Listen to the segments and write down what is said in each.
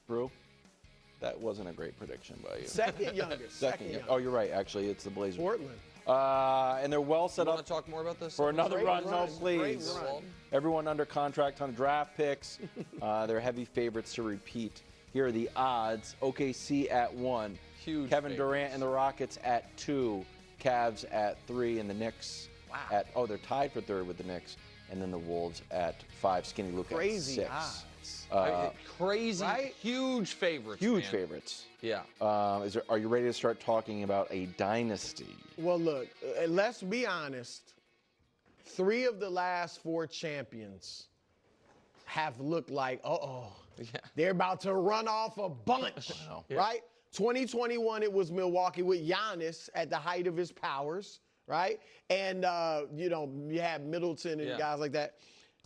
Brew, that wasn't a great prediction by you. Second youngest. Second youngest. Oh, you're right. Actually, it's the Blazers. Portland. And they're well set You up. want to talk more about this? For another Great run, no, run. please. Great run. Everyone under contract, ton of draft picks. They're heavy favorites to repeat. Here are the odds. OKC at 1. Huge Kevin favorites. Durant and the Rockets at 2. Cavs at 3. And the Knicks at, they're tied for 3rd with the Knicks. And then the Wolves at 5. Skinny Luke at 6. Crazy odds. Crazy, right? huge favorites. Huge man. favorites. Yeah. Are you ready to start talking about a dynasty? Well, look, let's be honest. 3 of the last 4 champions have looked like, they're about to run off a bunch, right? 2021, it was Milwaukee with Giannis at the height of his powers, right? And, you had Middleton and guys like that.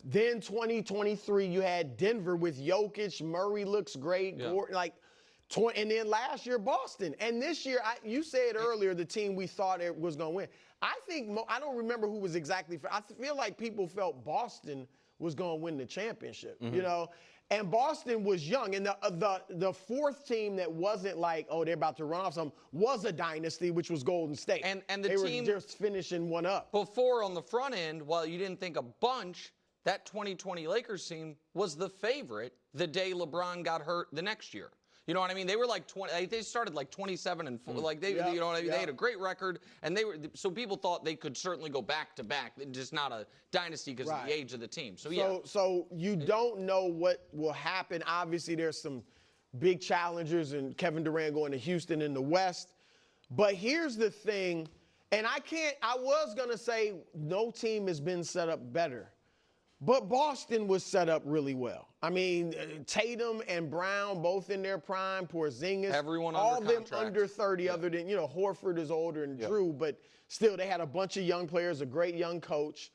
Then 2023, you had Denver with Jokic. Murray looks great. Gordon, and then last year, Boston. And this year, you said earlier, the team we thought it was going to win. I think, I don't remember who was exactly, I feel like people felt Boston was going to win the championship, And Boston was young. And the 4th team that wasn't like, they're about to run off something, was a dynasty, which was Golden State. And the they team were just finishing one up. Before on the front end, while you didn't think a bunch, that 2020 Lakers team was the favorite the day LeBron got hurt the next year. You know what I mean? They were like 20. They started like 27-4. Like you know what I mean? They had a great record, and so people thought they could certainly go back to back. Just not a dynasty because of the age of the team. So you don't know what will happen. Obviously, there's some big challengers, and Kevin Durant going to Houston in the West. But here's the thing, and I was gonna say no team has been set up better. But Boston was set up really well. I mean, Tatum and Brown both in their prime, Porzingis, everyone all under them contract. under 30 other than, Horford is older than Drew, but still they had a bunch of young players, a great young coach.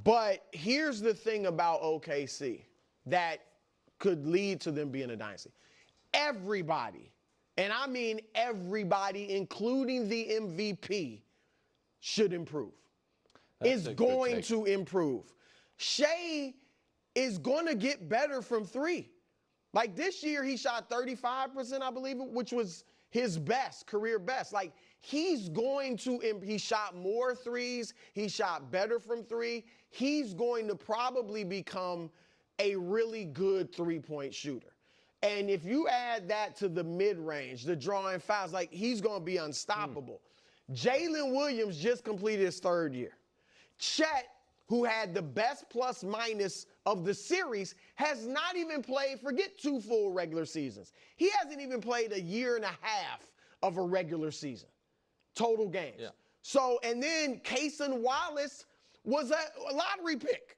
But here's the thing about OKC that could lead to them being a dynasty. Everybody, and I mean everybody, including the MVP, should improve. Is going to improve. Shea is going to get better from 3. Like this year, he shot 35%, I believe, which was his best, career best. Like he's going to, he shot more threes. He shot better from 3. He's going to probably become a really good 3-point shooter. And if you add that to the mid-range, the drawing fouls, like he's going to be unstoppable. Jalen Williams just completed his 3rd year. Chet, who had the best plus-minus of the series, has not even played, forget 2 full regular seasons. He hasn't even played a year and a half of a regular season, total games. Yeah. So, and then Cason Wallace was a lottery pick.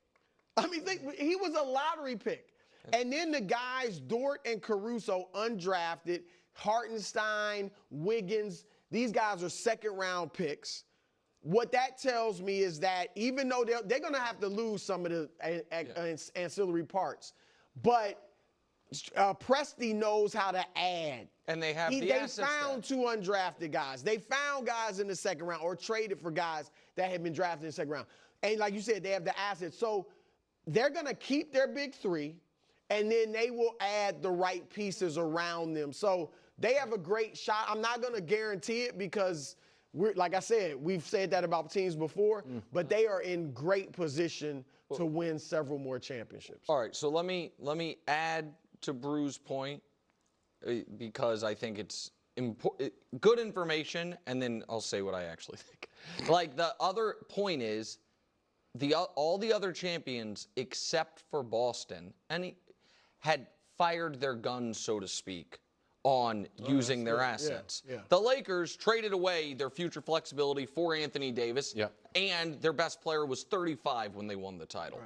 I mean, he was a lottery pick. And then the guys, Dort and Caruso, undrafted, Hartenstein, Wiggins, these guys are 2nd-round picks. What that tells me is that even though they're going to have to lose some of the ancillary parts, but Presti knows how to add. And they have They found 2 undrafted guys. They found guys in the 2nd round or traded for guys that had been drafted in the 2nd round. And like you said, they have the assets. So they're going to keep their big 3, and then they will add the right pieces around them. So they have a great shot. I'm not going to guarantee it because – like I said, we've said that about teams before, but they are in great position to win several more championships. All right, so let me add to Brew's point because I think it's good information, and then I'll say what I actually think. Like the other point is, all the other champions except for Boston had fired their guns, so to speak, on using their assets. The Lakers traded away their future flexibility for Anthony Davis, and their best player was 35 when they won the title.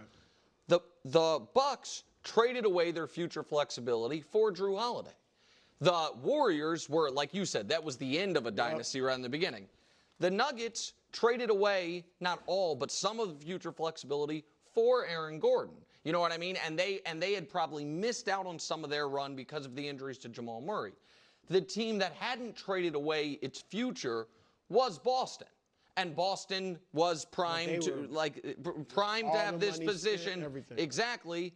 The Bucks traded away their future flexibility for Drew Holiday. The Warriors were, like you said, that was the end of a dynasty right in the beginning. The Nuggets traded away not all, but some of the future flexibility for Aaron Gordon. You know what I mean? And they had probably missed out on some of their run because of the injuries to Jamal Murray. The team that hadn't traded away its future was Boston. And Boston was primed to have this position. Exactly.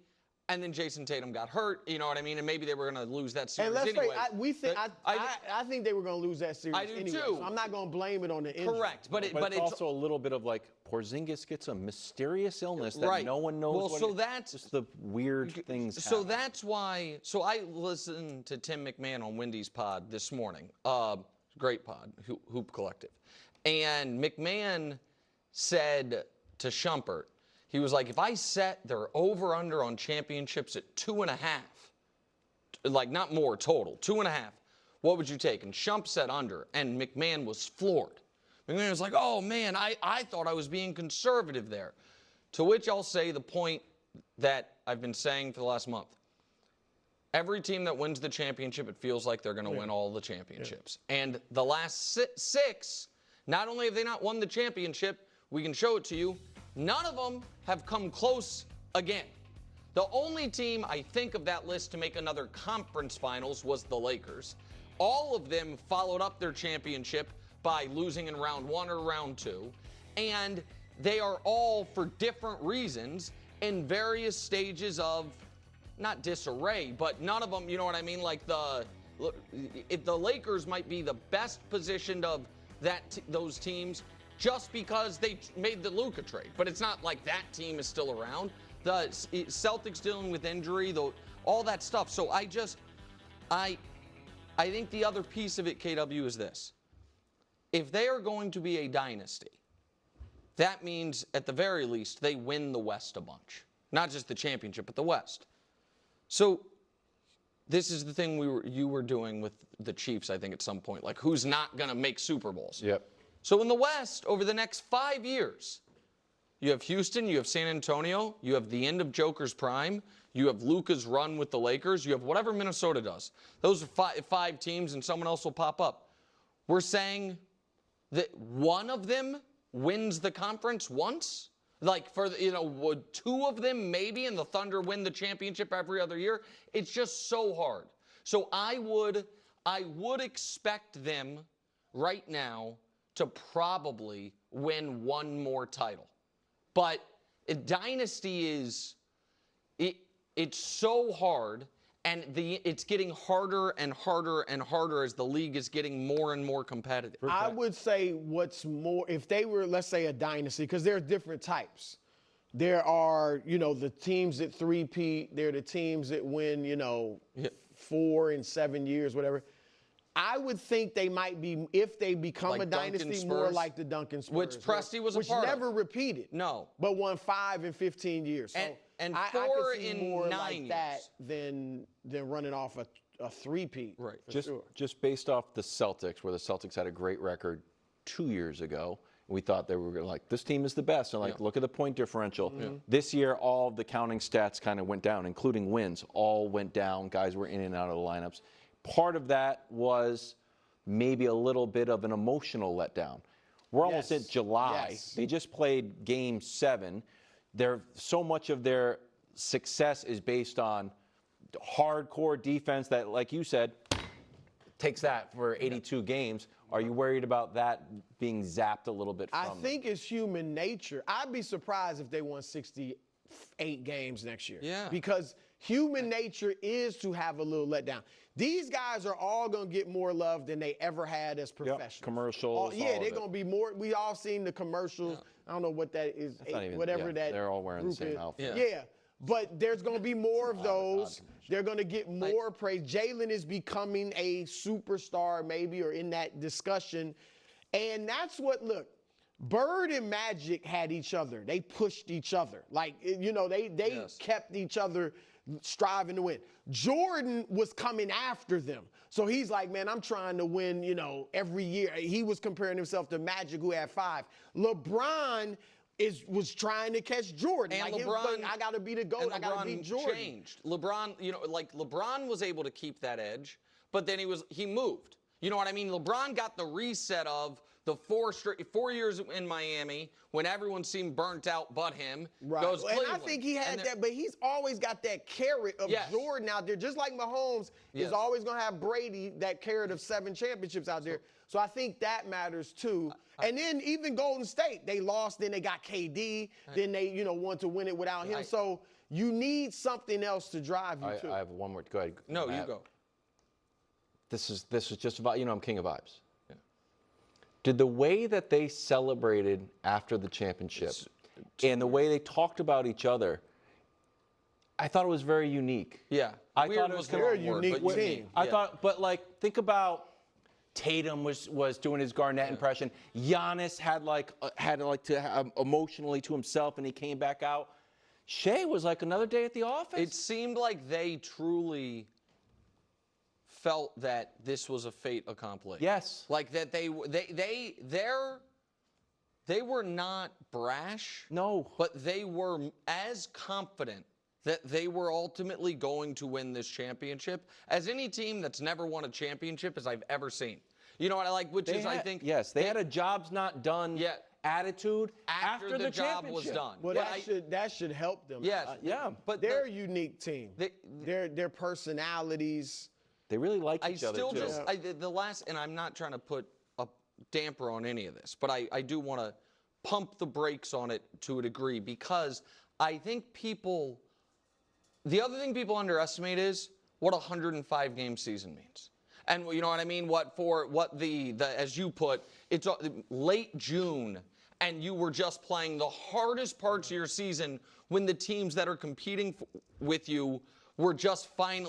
and then Jason Tatum got hurt. You know what I mean? And maybe they were going to lose that series And let's anyway. I think they were going to lose that series I do anyway. too. So I'm not going to blame it on the injury. Correct, but it's also a little bit of like Porzingis gets a mysterious illness that no one knows. Well, so that's just the weird things. So that's why. So I listened to Tim McMahon on Wendy's pod this morning. Great pod, Hoop Collective, and McMahon said to Shumpert, he was like, if I set their over/under on championships at 2.5, like not more total, 2.5, what would you take? And Shump said under, and McMahon was floored. McMahon was like, oh man, I thought I was being conservative there. To which I'll say the point that I've been saying for the last month. Every team that wins the championship, it feels like they're going to win all the championships. Yeah. And the last 6, not only have they not won the championship, we can show it to you, none of them have come close again. The only team I think of that list to make another conference finals was the Lakers. All of them followed up their championship by losing in round 1 or round 2. And they are all, for different reasons, in various stages of, not disarray, but none of them, you know what I mean? Like if the Lakers might be the best positioned of those teams just because they made the Luka trade. But it's not like that team is still around. The Celtics dealing with injury, all that stuff. So I think the other piece of it, KW, is this. If they are going to be a dynasty, that means at the very least they win the West a bunch. Not just the championship, but the West. So this is the thing you were doing with the Chiefs, I think, at some point. Like, who's not going to make Super Bowls? Yep. So in the West, over the next 5 years, you have Houston, you have San Antonio, you have the end of Joker's prime, you have Luka's run with the Lakers, you have whatever Minnesota does. Those are five teams, and someone else will pop up. We're saying that one of them wins the conference once? Like, would 2 of them maybe, and the Thunder win the championship every other year? It's just so hard. So I would expect them right now to probably win 1 more title. But dynasty is, it's so hard, and it's getting harder and harder and harder as the league is getting more and more competitive. I would say what's more, if they were, let's say, a dynasty, because there are different types. There are, the teams that three-peat. There are the teams that win, 4 and 7 years, whatever. I would think they might be, if they become like a dynasty, more like the Duncan Spurs. Which Presti was a part of. Which never repeated. No. But won 5 in 15 years. So and I 4 could see in more 9 like years. that than running off a three-peat. Right. Just based off the Celtics, where the Celtics had a great record 2 years ago. We thought they were like, this team is the best. And look at the point differential. Mm-hmm. This year, all of the counting stats kind of went down, including wins. All went down. Guys were in and out of the lineups. Part of that was maybe a little bit of an emotional letdown. We're almost at July. Yes. They just played Game 7. So much of their success is based on hardcore defense that, like you said, takes that for 82 games. Are you worried about that being zapped a little bit from I think it's human nature. I'd be surprised if they won 68 games next year. Yeah. Because human nature is to have a little letdown. These guys are all going to get more love than they ever had as professionals. Commercials. They're going to be more. We all seen the commercials. I don't know what that is. They're all wearing the same outfit. Yeah. But there's going to be more of those. They're going to get more praise. Jalen is becoming a superstar maybe, or in that discussion. And that's what, look, Bird and Magic had each other. They pushed each other. Like, they kept each other striving to win. Jordan was coming after them. So he's like, man, I'm trying to win, every year. He was comparing himself to Magic, who had 5. LeBron was trying to catch Jordan. And like LeBron, I got to be the GOAT. I got to beat Jordan. Changed. LeBron, LeBron was able to keep that edge, but then he moved. You know what I mean? LeBron got the reset of the 4 years in Miami when everyone seemed burnt out but him. Right. Goes and Cleveland. I think he had that, but he's always got that carrot of Jordan out there. Just like Mahomes is always going to have Brady, that carrot of 7 championships out there. So I think that matters too. And then even Golden State, they lost, then they got KD, then they, want to win it without him. So you need something else to drive you too. I have one more. Go ahead. No, Matt. you go. This is just about, I'm king of vibes. Yeah. Did the way that they celebrated after the championship and the way they talked about each other, I thought it was very unique. Yeah. I Weird thought it was the very wrong word, unique but team. I thought, but think about Tatum was doing his Garnett impression. Giannis had to emotionally to himself, and he came back out. Shea was like another day at the office. It seemed like they truly felt that this was a fait accompli. Yes. Like that they were not brash. No. But they were as confident that they were ultimately going to win this championship as any team that's never won a championship as I've ever seen. You know what I like? I think. Yes, they had a job's not done attitude after the job was done. Well, that should help them. Yes. But they're a unique team. Their personalities. They really like each other, too. The last, and I'm not trying to put a damper on any of this, but I do want to pump the brakes on it to a degree because I think the other thing people underestimate is what a 105-game season means. And you know what I mean? What the as you put, it's late June, and you were just playing the hardest parts of your season when the teams that are competing with you were just spent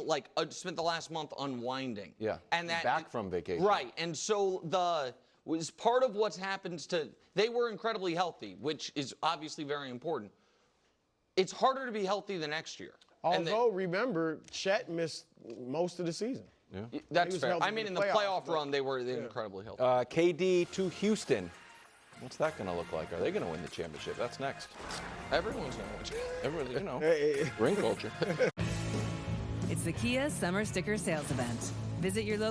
the last month unwinding. Yeah. And back from vacation. Right. And so was part of what's happened they were incredibly healthy, which is obviously very important. It's harder to be healthy the next year. Although, remember, Chet missed most of the season. Yeah. That's fair. I mean, in the playoff run, they were incredibly healthy. KD to Houston. What's that going to look like? Are they going to win the championship? That's next. Everyone's going to win. Everyone, ring culture. It's the Kia Summer Sticker Sales Event. Visit your local